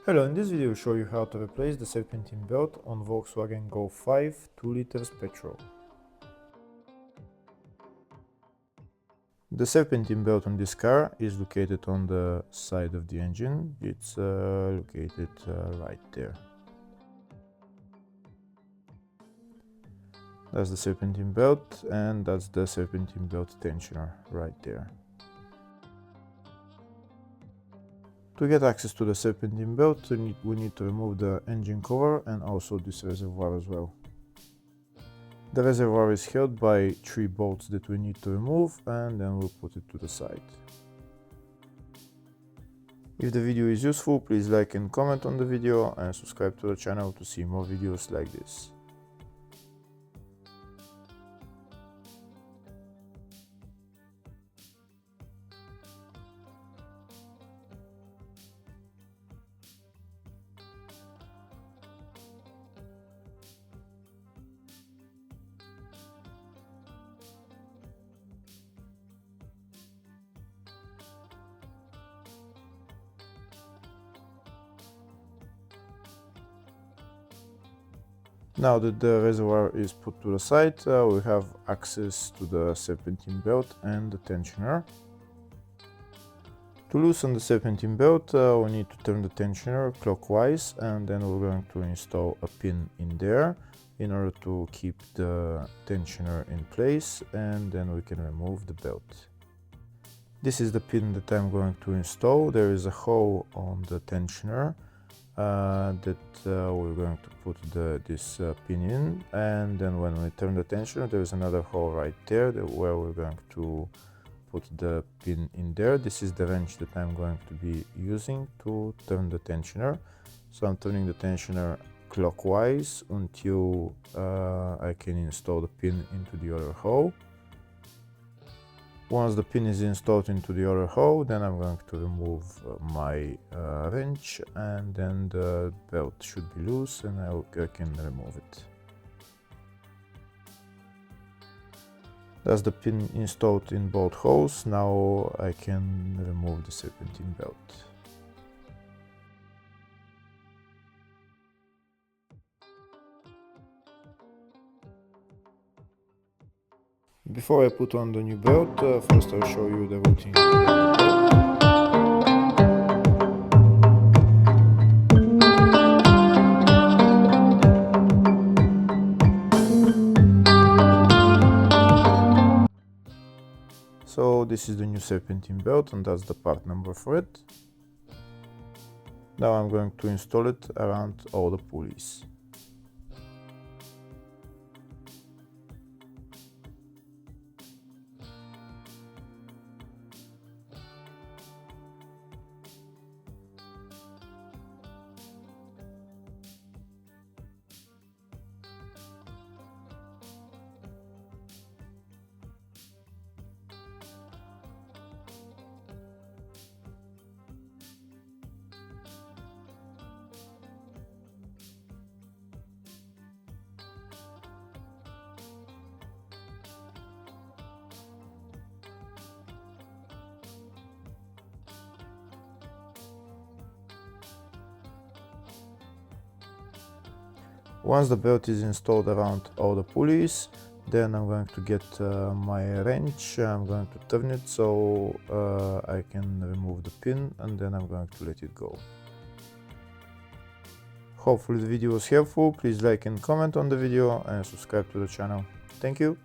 Hello, in this video I'll show you how to replace the serpentine belt on Volkswagen Golf 5 2 liters petrol. The serpentine belt on this car is located on the side of the engine. It's located right there. That's the serpentine belt, and that's the serpentine belt tensioner right there. To get access to the serpentine belt, we need to remove the engine cover and also this reservoir as well. The reservoir is held by 3 bolts that we need to remove, and then we'll put it to the side. If the video is useful, please like and comment on the video and subscribe to the channel to see more videos like this. Now that the reservoir is put to the side, we have access to the serpentine belt and the tensioner. To loosen the serpentine belt, we need to turn the tensioner clockwise, and then we're going to install a pin in there in order to keep the tensioner in place, and then we can remove the belt. This is the pin that I'm going to install. There is a hole on the tensioner that we're going to put this pin in, and then when we turn the tensioner, there is another hole right there where we're going to put the pin in there. This is the wrench that I'm going to be using to turn the tensioner. So I'm turning the tensioner clockwise until I can install the pin into the other hole. Once the pin is installed into the other hole, then I'm going to remove my wrench, and then the belt should be loose and I can remove it. That's the pin installed in both holes. Now I can remove the serpentine belt. Before I put on the new belt, first I'll show you the routine. So this is the new serpentine belt, and that's the part number for it. Now I'm going to install it around all the pulleys. Once the belt is installed around all the pulleys, then I'm going to get my wrench. I'm going to turn it so I can remove the pin, and then I'm going to let it go. Hopefully the video was helpful. Please like and comment on the video and subscribe to the channel. Thank you.